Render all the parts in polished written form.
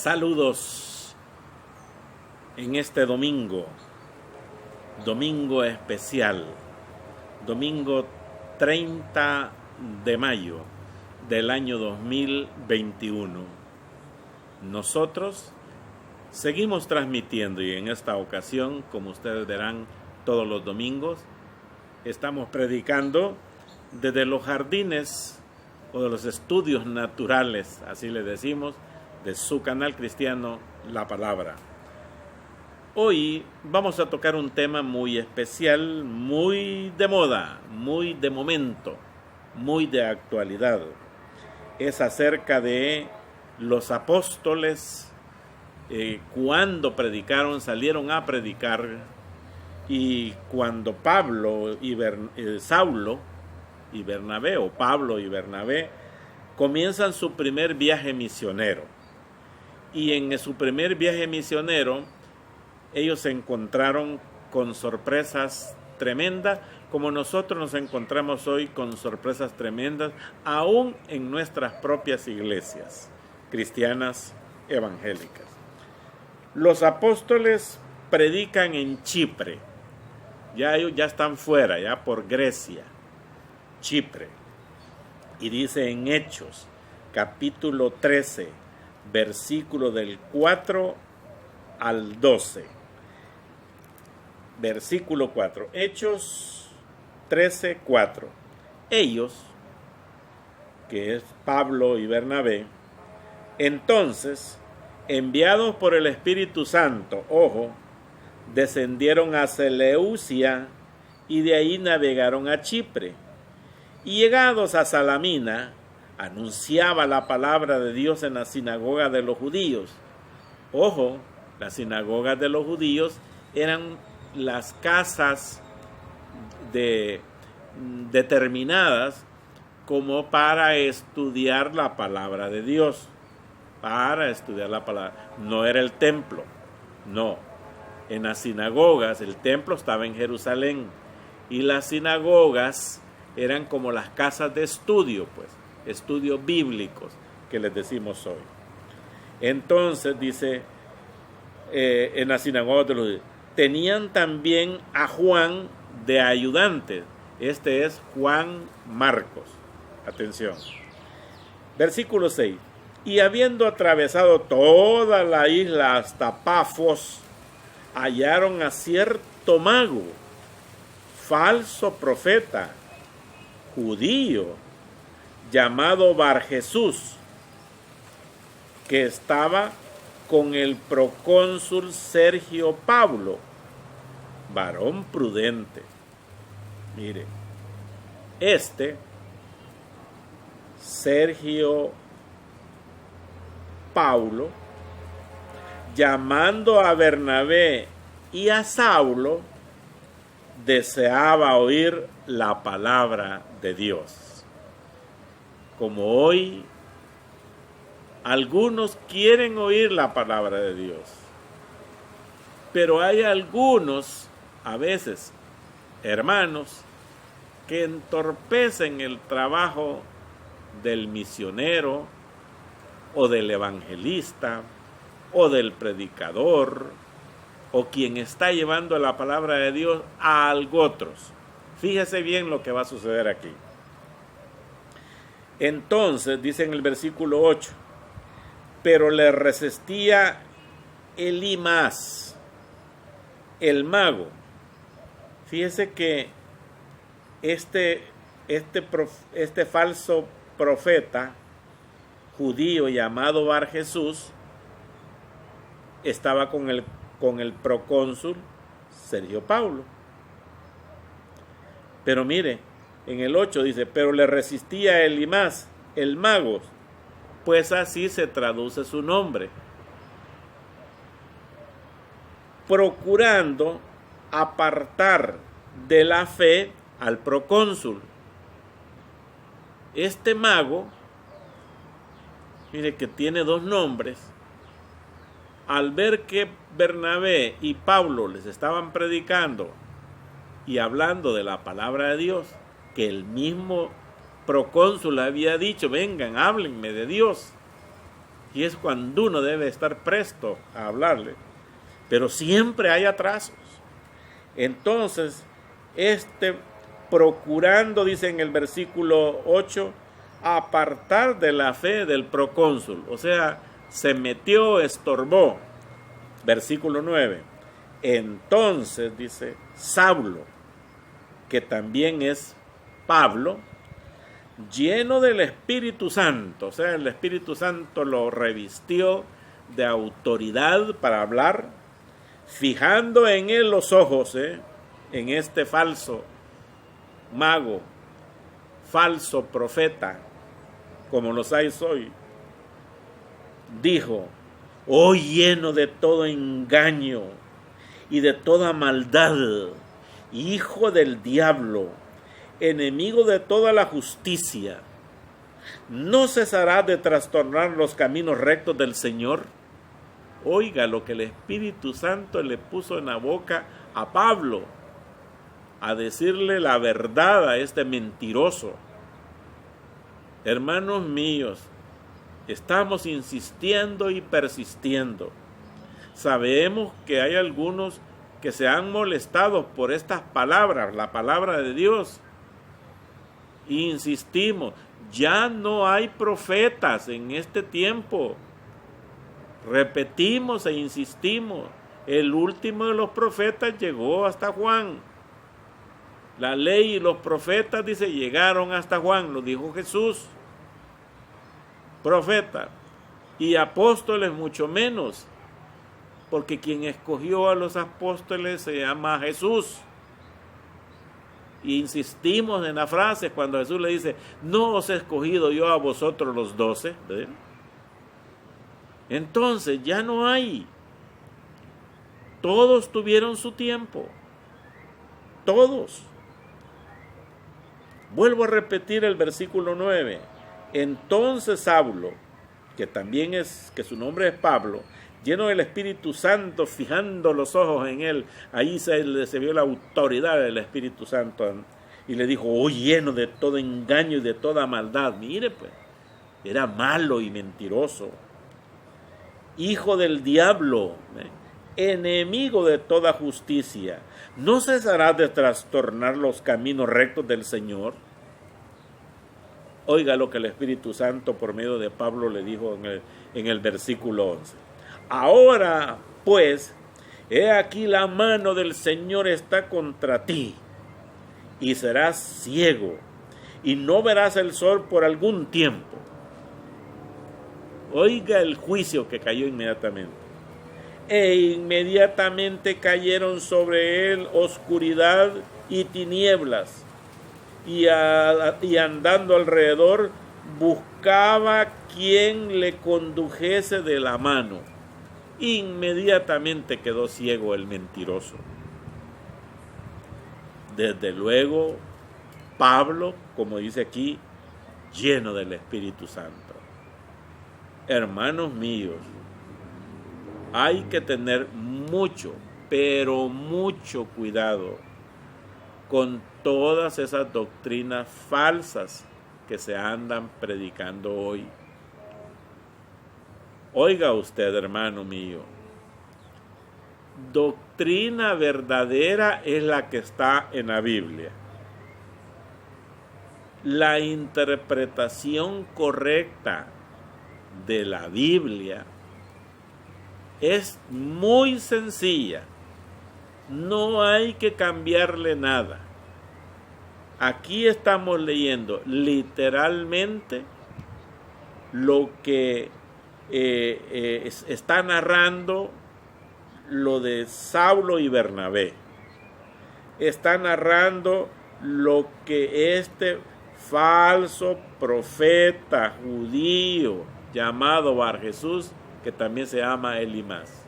Saludos en este domingo especial, domingo 30 de mayo del año 2021. Nosotros seguimos transmitiendo y en esta ocasión, como ustedes verán todos los domingos, estamos predicando desde los jardines o de los estudios naturales, así le decimos, de su canal cristiano La Palabra. Hoy vamos a tocar un tema muy especial, muy de moda, muy de momento, muy de actualidad. Es acerca de los apóstoles, cuando predicaron, salieron a predicar, y cuando Pablo y Saulo y Bernabé, o Pablo y Bernabé, comienzan su primer viaje misionero. Y en su primer viaje misionero, ellos se encontraron con sorpresas tremendas, como nosotros nos encontramos hoy con sorpresas tremendas, aún en nuestras propias iglesias cristianas evangélicas. Los apóstoles predican en Chipre, ya ellos ya están fuera, ya por Grecia, Chipre. Y dice en Hechos, capítulo 13, versículo del 4 al 12. Versículo 4. Hechos 13, 4. Ellos, que es Pablo y Bernabé, entonces, enviados por el Espíritu Santo, descendieron a Seleucia y de ahí navegaron a Chipre. Y llegados a Salamina, anunciaba la palabra de Dios en la sinagoga de los judíos. Las sinagogas de los judíos eran las casas determinadas como para estudiar la palabra de Dios. Para estudiar la palabra. No era el templo, no. En las sinagogas, el templo estaba en Jerusalén y las sinagogas eran como las casas de estudio, estudios bíblicos que les decimos hoy. Entonces dice, en la sinagoga de los judíos, tenían también a Juan de ayudante. Este es Juan Marcos. Atención. Versículo 6. Y habiendo atravesado toda la isla hasta Pafos, hallaron a cierto mago, falso profeta, judío, llamado Barjesús, que estaba con el procónsul Sergio Paulo, varón prudente. Mire, Sergio Paulo, llamando a Bernabé y a Saulo, deseaba oír la palabra de Dios. Como hoy algunos quieren oír la palabra de Dios, pero hay algunos, a veces, hermanos, que entorpecen el trabajo del misionero, o del evangelista, o del predicador, o quien está llevando la palabra de Dios a otros. Fíjese bien lo que va a suceder aquí. Entonces, dice en el versículo 8, pero le resistía Elimas, el mago. Fíjese que este falso profeta judío llamado Barjesús estaba con el procónsul Sergio Paulo. Pero mire, en el 8 dice, pero le resistía Elimas, el mago, pues así se traduce su nombre, procurando apartar de la fe al procónsul. Este mago, mire que tiene dos nombres, al ver que Bernabé y Pablo les estaban predicando y hablando de la palabra de Dios, que el mismo procónsul había dicho, vengan, háblenme de Dios. y es cuando uno debe estar presto a hablarle, pero siempre hay atrasos. Entonces, procurando, dice en el versículo 8, apartar de la fe del procónsul, o sea, se metió, estorbó. Versículo 9, entonces, dice, Saulo, que también es Pablo, lleno del Espíritu Santo, o sea, el Espíritu Santo lo revistió de autoridad para hablar, fijando en él los ojos, en este falso mago, falso profeta, como los hay hoy, dijo, oh lleno de todo engaño y de toda maldad, hijo del diablo, enemigo de toda la justicia, ¿no cesará de trastornar los caminos rectos del Señor? Oiga lo que el Espíritu Santo le puso en la boca a Pablo, a decirle la verdad a este mentiroso. Hermanos míos, estamos insistiendo y persistiendo. Sabemos que hay algunos que se han molestado por estas palabras, la palabra de Dios. Insistimos, ya no hay profetas en este tiempo. Repetimos e insistimos, el último de los profetas llegó hasta Juan. La ley y los profetas, dice, llegaron hasta Juan, lo dijo Jesús. Profeta y apóstoles mucho menos, porque quien escogió a los apóstoles se llama Jesús. Y insistimos en la frase cuando Jesús le dice, no os he escogido yo a vosotros los 12. ¿Ven? Entonces ya no hay. Todos tuvieron su tiempo. Todos. Vuelvo a repetir el versículo 9. Entonces Saulo, que también que su nombre es Pablo, lleno del Espíritu Santo, fijando los ojos en él, ahí se vio la autoridad del Espíritu Santo, y le dijo, oh, lleno de todo engaño y de toda maldad. Mire pues, era malo y mentiroso, hijo del diablo, enemigo de toda justicia, ¿no cesará de trastornar los caminos rectos del Señor? Oiga lo que el Espíritu Santo por medio de Pablo le dijo en el versículo 11. Ahora, pues, he aquí la mano del Señor está contra ti, y serás ciego, y no verás el sol por algún tiempo. Oiga el juicio que cayó inmediatamente. E inmediatamente cayeron sobre él oscuridad y tinieblas, y andando alrededor buscaba quien le condujese de la mano. Inmediatamente quedó ciego el mentiroso. Desde luego, Pablo, como dice aquí, lleno del Espíritu Santo. Hermanos míos, hay que tener mucho, pero mucho cuidado con todas esas doctrinas falsas que se andan predicando hoy. Oiga usted, hermano mío, doctrina verdadera es la que está en la Biblia. La interpretación correcta de la Biblia es muy sencilla. No hay que cambiarle nada. Aquí estamos leyendo literalmente lo que está narrando lo de Saulo y Bernabé. Está narrando lo que este falso profeta judío llamado Bar Jesús, que también se llama Elimas.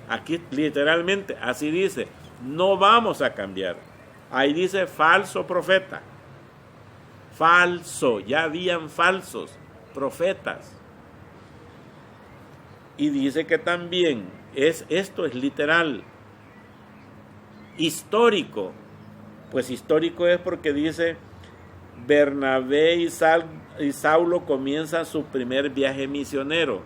Aquí literalmente así dice, no vamos a cambiar. Ahí dice falso profeta. Falso, ya habían falsos profetas. Y dice que también esto es literal. Histórico. Pues histórico es porque dice Bernabé y Saulo comienzan su primer viaje misionero.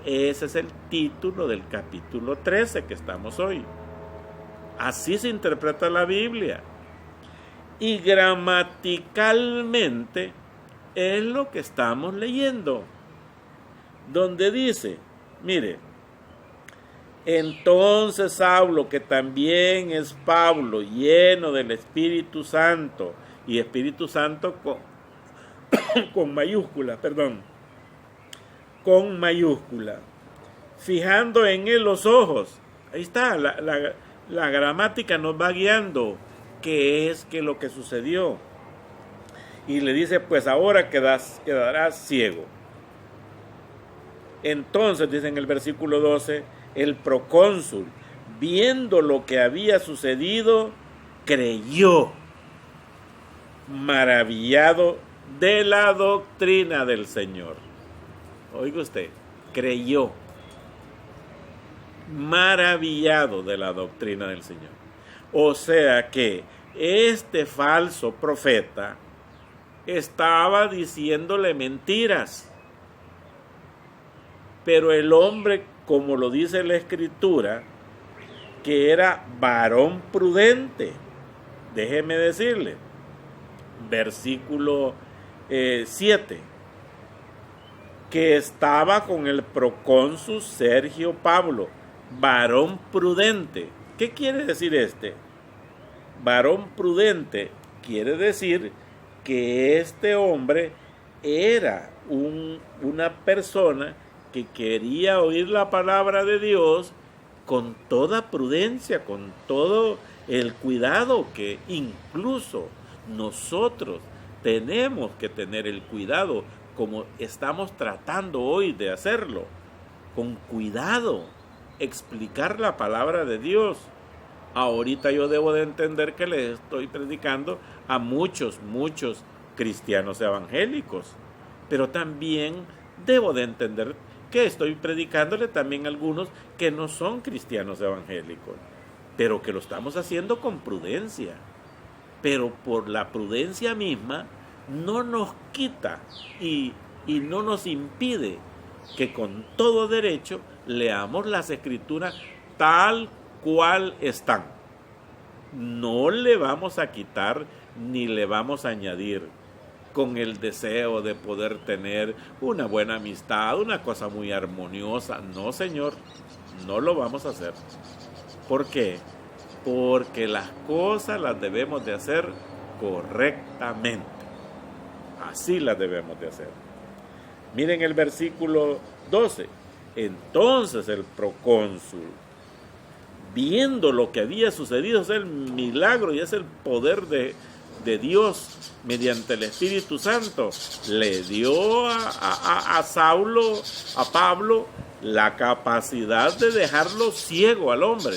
Ese es el título del capítulo 13 que estamos hoy. Así se interpreta la Biblia. Y gramaticalmente es lo que estamos leyendo, donde dice, mire, entonces Saulo, que también es Pablo, lleno del Espíritu Santo, y Espíritu Santo con mayúscula, con mayúscula, fijando en él los ojos. Ahí está, la gramática nos va guiando qué es lo que sucedió. Y le dice, pues ahora quedarás ciego. Entonces, dice en el versículo 12, el procónsul, viendo lo que había sucedido, creyó, maravillado de la doctrina del Señor. Oiga usted, creyó, maravillado de la doctrina del Señor. O sea que este falso profeta estaba diciéndole mentiras. Pero el hombre, como lo dice la Escritura, que era varón prudente, déjeme decirle, versículo 7, que estaba con el procónsul Sergio Pablo, varón prudente. ¿Qué quiere decir este? Varón prudente quiere decir que este hombre era una persona que quería oír la palabra de Dios con toda prudencia, con todo el cuidado que incluso nosotros tenemos que tener el cuidado, como estamos tratando hoy de hacerlo, con cuidado, explicar la palabra de Dios. Ahorita yo debo de entender que le estoy predicando a muchos cristianos evangélicos, pero también debo de entender que estoy predicándole también a algunos que no son cristianos evangélicos, pero que lo estamos haciendo con prudencia. Pero por la prudencia misma no nos quita y no nos impide que con todo derecho leamos las Escrituras tal cual están. No le vamos a quitar ni le vamos a añadir con el deseo de poder tener una buena amistad, una cosa muy armoniosa. No, Señor, no lo vamos a hacer. ¿Por qué? Porque las cosas las debemos de hacer correctamente. Así las debemos de hacer. Miren el versículo 12. Entonces el procónsul, viendo lo que había sucedido, es el milagro y es el poder de Dios mediante el Espíritu Santo, le dio a Saulo, a Pablo, la capacidad de dejarlo ciego al hombre.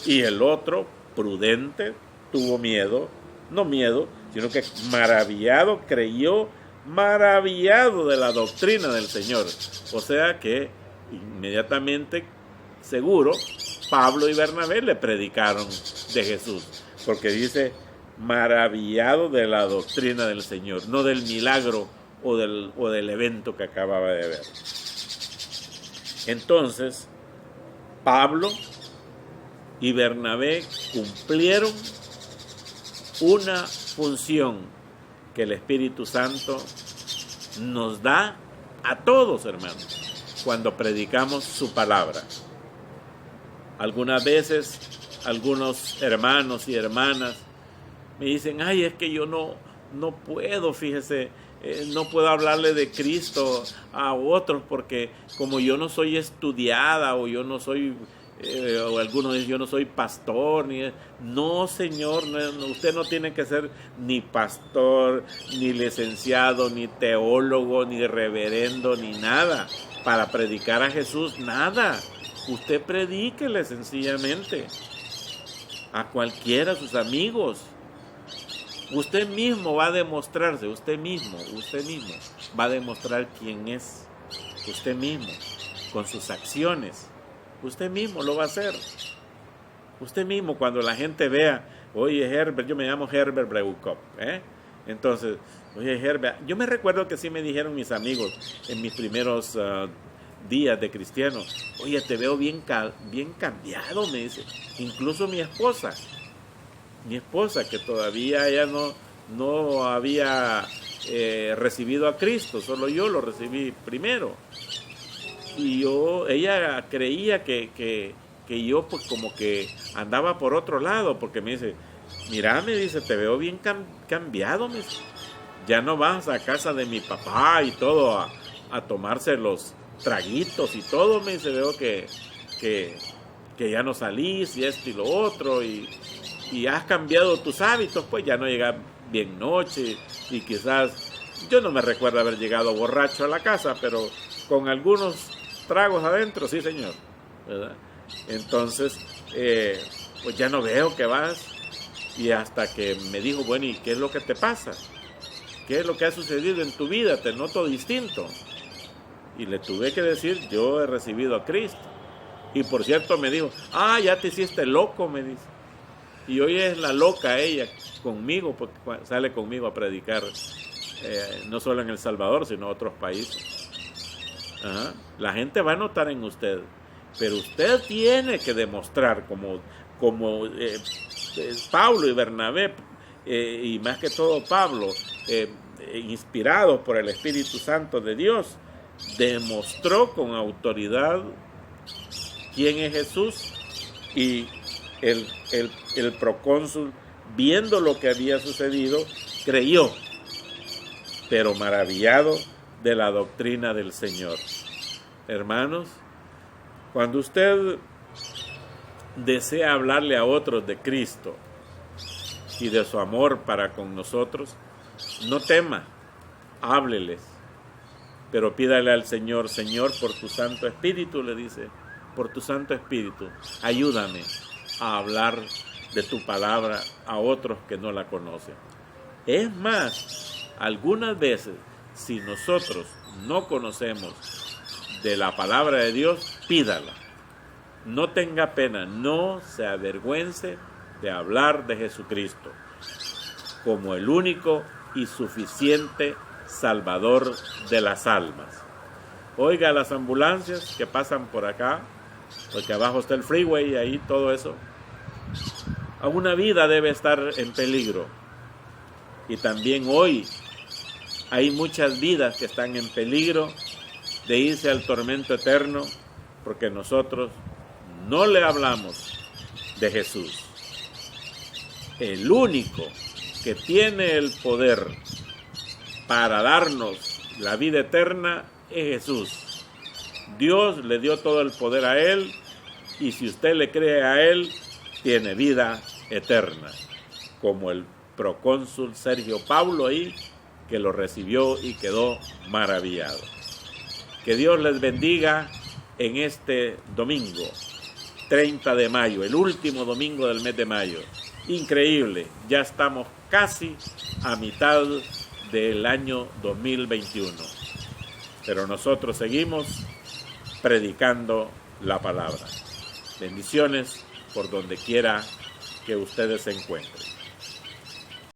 Y el otro, prudente, tuvo miedo, no miedo, sino que maravillado, creyó, maravillado de la doctrina del Señor. O sea que inmediatamente, seguro, Pablo y Bernabé le predicaron de Jesús, porque dice maravillado de la doctrina del Señor, no del milagro o del evento que acababa de ver. Entonces, Pablo y Bernabé cumplieron una función que el Espíritu Santo nos da a todos, hermanos, cuando predicamos su palabra. Algunas veces, algunos hermanos y hermanas me dicen, ay, es que yo no puedo, fíjese, no puedo hablarle de Cristo a otros porque como yo no soy estudiada o yo no soy, o algunos dicen, yo no soy pastor. No, Señor, usted no tiene que ser ni pastor, ni licenciado, ni teólogo, ni reverendo, ni nada para predicar a Jesús, nada. Usted predíquele sencillamente a cualquiera, a sus amigos. Usted mismo va a demostrarse, usted mismo va a demostrar quién es. Usted mismo, con sus acciones, usted mismo lo va a hacer. Usted mismo, cuando la gente vea, oye, Herbert, yo me llamo Herbert Breukop, Entonces, oye, Herbert, yo me recuerdo que sí me dijeron mis amigos en mis primeros días de cristiano, oye, te veo bien cambiado, me dice. Incluso mi esposa, que todavía ella no había recibido a Cristo, solo yo lo recibí primero. Y ella creía que yo pues como que andaba por otro lado, porque me dice, mira, me dice, te veo bien cambiado, me dice. Ya no vas a casa de mi papá y todo a tomarse los traguitos y todo, me dice, veo que ya no salís y esto y lo otro y has cambiado tus hábitos, pues ya no llegas bien noche y quizás, yo no me recuerdo haber llegado borracho a la casa, pero con algunos tragos adentro, sí señor, ¿verdad? Entonces, pues ya no veo que vas, y hasta que me dijo, bueno, ¿y qué es lo que te pasa? ¿Qué es lo que ha sucedido en tu vida? Te noto distinto. Y le tuve que decir, yo he recibido a Cristo. Y por cierto me dijo, ya te hiciste loco, me dice. Y hoy es la loca ella conmigo, porque sale conmigo a predicar, no solo en El Salvador, sino en otros países. Ajá. La gente va a notar en usted, pero usted tiene que demostrar como Pablo y Bernabé, y más que todo Pablo, inspirado por el Espíritu Santo de Dios, demostró con autoridad quién es Jesús, y el procónsul, viendo lo que había sucedido, creyó, pero maravillado de la doctrina del Señor. Hermanos, cuando usted desea hablarle a otros de Cristo y de su amor para con nosotros, no tema, hábleles, pero pídale al Señor, Señor, por tu Santo Espíritu, le dice, por tu Santo Espíritu, ayúdame a hablar de tu palabra a otros que no la conocen. Es más, algunas veces, si nosotros no conocemos de la palabra de Dios, pídala. No tenga pena, no se avergüence de hablar de Jesucristo como el único y suficiente Salvador de las almas. Oiga las ambulancias que pasan por acá, porque abajo está el freeway y ahí todo eso. Una vida debe estar en peligro. Y también hoy hay muchas vidas que están en peligro de irse al tormento eterno, porque nosotros no le hablamos de Jesús. El único que tiene el poder para darnos la vida eterna es Jesús. Dios le dio todo el poder a Él, y si usted le cree a Él, tiene vida eterna, como el procónsul Sergio Paulo ahí, que lo recibió y quedó maravillado. Que Dios les bendiga en este domingo, 30 de mayo, el último domingo del mes de mayo. Increíble, ya estamos casi a mitad del año 2021. Pero nosotros seguimos predicando la palabra. Bendiciones por donde quiera que ustedes se encuentren.